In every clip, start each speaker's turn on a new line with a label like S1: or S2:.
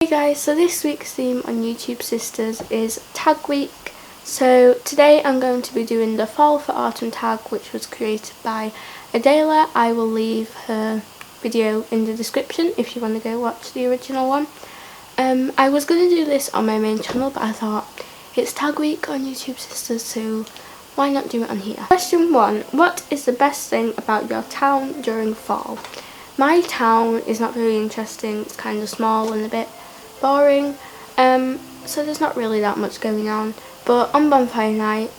S1: Hey guys, so this week's theme on YouTube Sisters is Tag Week. So today I'm going to be doing the Fall for Autumn tag, which was created by Adela. I will leave her video in the description if you want to go watch the original one. I was going to do this on my main channel, but I thought it's Tag Week on YouTube Sisters, so why not do it on here? Question 1. What is the best thing about your town during fall? My town is not very interesting. It's kind of small and a bit boring, so there's not really that much going on. But on bonfire night,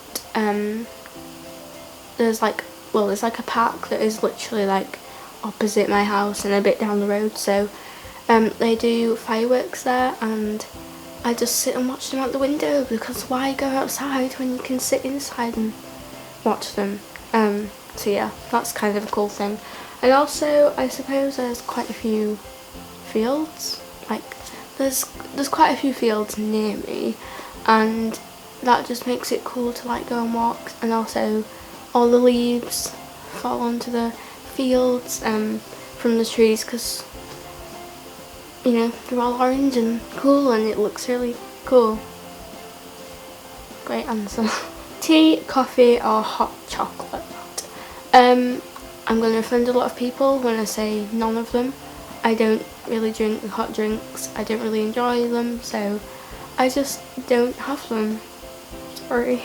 S1: there's like a park that is literally like opposite my house and a bit down the road, so they do fireworks there, and I just sit and watch them out the window, because why go outside when you can sit inside and watch them? So yeah, that's kind of a cool thing. And also, I suppose there's quite a few fields, like there's quite a few fields near me, and that just makes it cool to like go and walk. And also all the leaves fall onto the fields from the trees, because you know they're all orange and cool, and it looks really cool. Great answer. Tea, coffee or hot chocolate? I'm going to offend a lot of people when I say none of them. I don't really drink hot drinks, I don't really enjoy them, so I just don't have them. Sorry.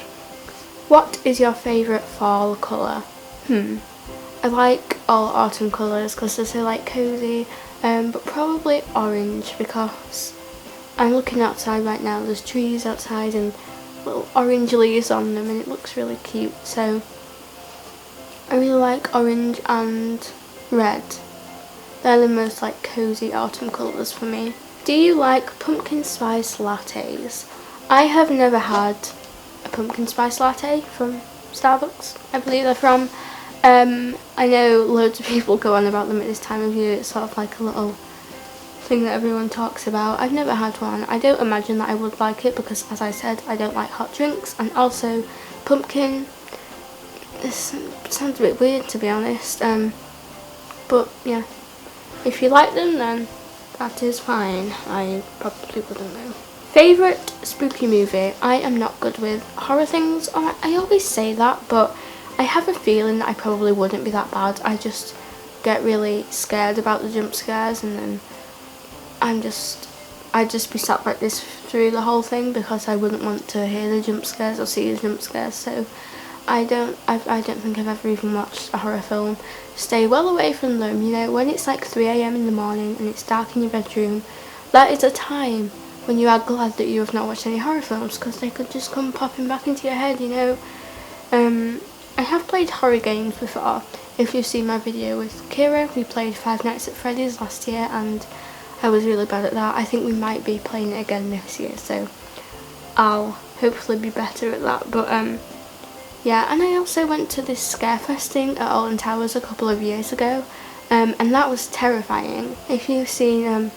S1: What is your favourite fall colour? I like all autumn colours because they're so like cosy, but probably orange, because I'm looking outside right now, there's trees outside and little orange leaves on them, and it looks really cute, so I really like orange and red. They're the most like cosy autumn colours for me. Do you like pumpkin spice lattes? I have never had a pumpkin spice latte from Starbucks, I believe they're from. I know loads of people go on about them at this time of year. It's sort of like a little thing that everyone talks about. I've never had one. I don't imagine that I would like it, because as I said, I don't like hot drinks, and also pumpkin, this sounds a bit weird to be honest, but yeah, if you like them then that is fine. I probably wouldn't though. Favourite spooky movie? I am not good with horror things. I always say that, but I have a feeling that I probably wouldn't be that bad. I just get really scared about the jump scares, and then I'd just be sat like this through the whole thing, because I wouldn't want to hear the jump scares or see the jump scares. So I don't think I've ever even watched a horror film. Stay well away from them. You know, when it's like 3 AM in the morning and it's dark in your bedroom, that is a time when you are glad that you have not watched any horror films, because they could just come popping back into your head, you know. I have played horror games before. If you've seen my video with Kira, we played Five Nights at Freddy's last year, and I was really bad at that. I think we might be playing it again this year, so I'll hopefully be better at that. But yeah, and I also went to this Scarefest thing at Alton Towers a couple of years ago, and that was terrifying. If you've seen,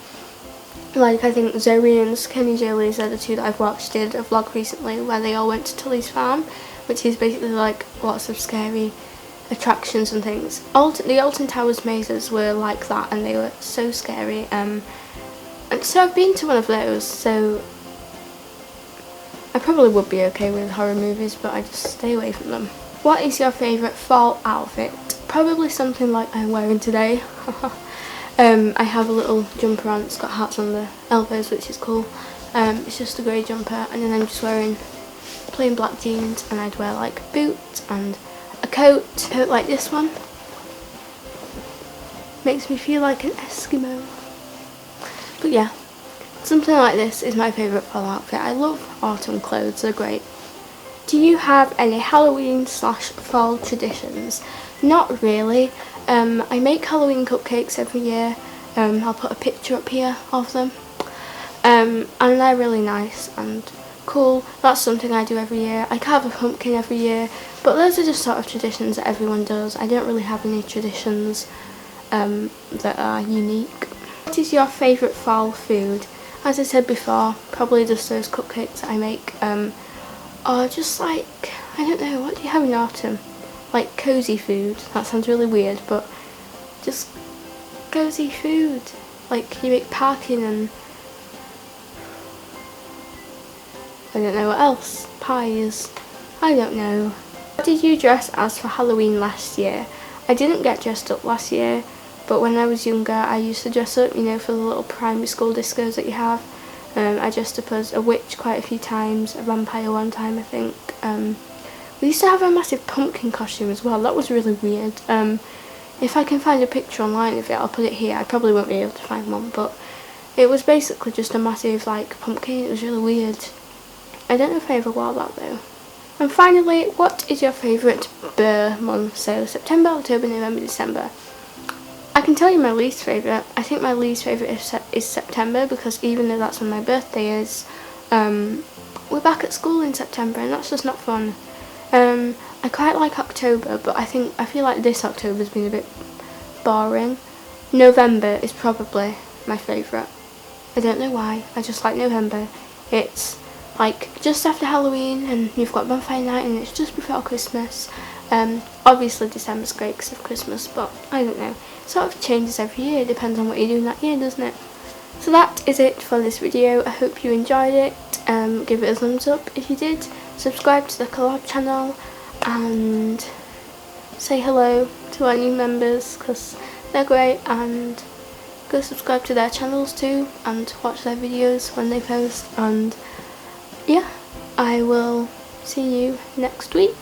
S1: like I think Zoe and Kenny Jolie's are the two that I've watched, did a vlog recently where they all went to Tully's Farm, which is basically like lots of scary attractions and things. The Alton Towers mazes were like that, and they were so scary. And so I've been to one of those, so I probably would be okay with horror movies, but I just stay away from them. What is your favourite fall outfit? Probably something like I'm wearing today. I have a little jumper on, it's got hearts on the elbows, which is cool. It's just a grey jumper, and then I'm just wearing plain black jeans, and I'd wear like boots and a coat like this one. Makes me feel like an Eskimo. But yeah, something like this is my favourite fall outfit. I love autumn clothes, they're great. Do you have any Halloween/fall traditions? Not really. I make Halloween cupcakes every year. I'll put a picture up here of them. And they're really nice and cool. That's something I do every year. I carve a pumpkin every year, but those are just sort of traditions that everyone does. I don't really have any traditions that are unique. What is your favourite fall food? As I said before, probably just those cupcakes that I make, or just like, I don't know, what do you have in autumn? Like cosy food. That sounds really weird, but just cosy food. Like you make parkin and I don't know what else. Pies. I don't know. What did you dress as for Halloween last year? I didn't get dressed up last year, but when I was younger I used to dress up, you know, for the little primary school discos that you have. I dressed up as a witch quite a few times, a vampire one time I think. We used to have a massive pumpkin costume as well. That was really weird. If I can find a picture online of it, I'll put it here. I probably won't be able to find one, but it was basically just a massive like pumpkin. It was really weird. I don't know if I ever wore that though. And finally, what is your favourite Burr month? So September, October, November, December. I can tell you my least favourite. I think my least favourite is September, because even though that's when my birthday is, we're back at school in September and that's just not fun. I quite like October, but I feel like this October's been a bit boring. November is probably my favourite. I don't know why, I just like November. It's like just after Halloween and you've got bonfire night and it's just before Christmas. Obviously December's great because of Christmas, but I don't know. It sort of changes every year, depends on what you're doing that year, doesn't it? So that is it for this video. I hope you enjoyed it. Give it a thumbs up if you did. Subscribe to the collab channel and say hello to our new members because they're great, and go subscribe to their channels too and watch their videos when they post. And yeah, I will see you next week.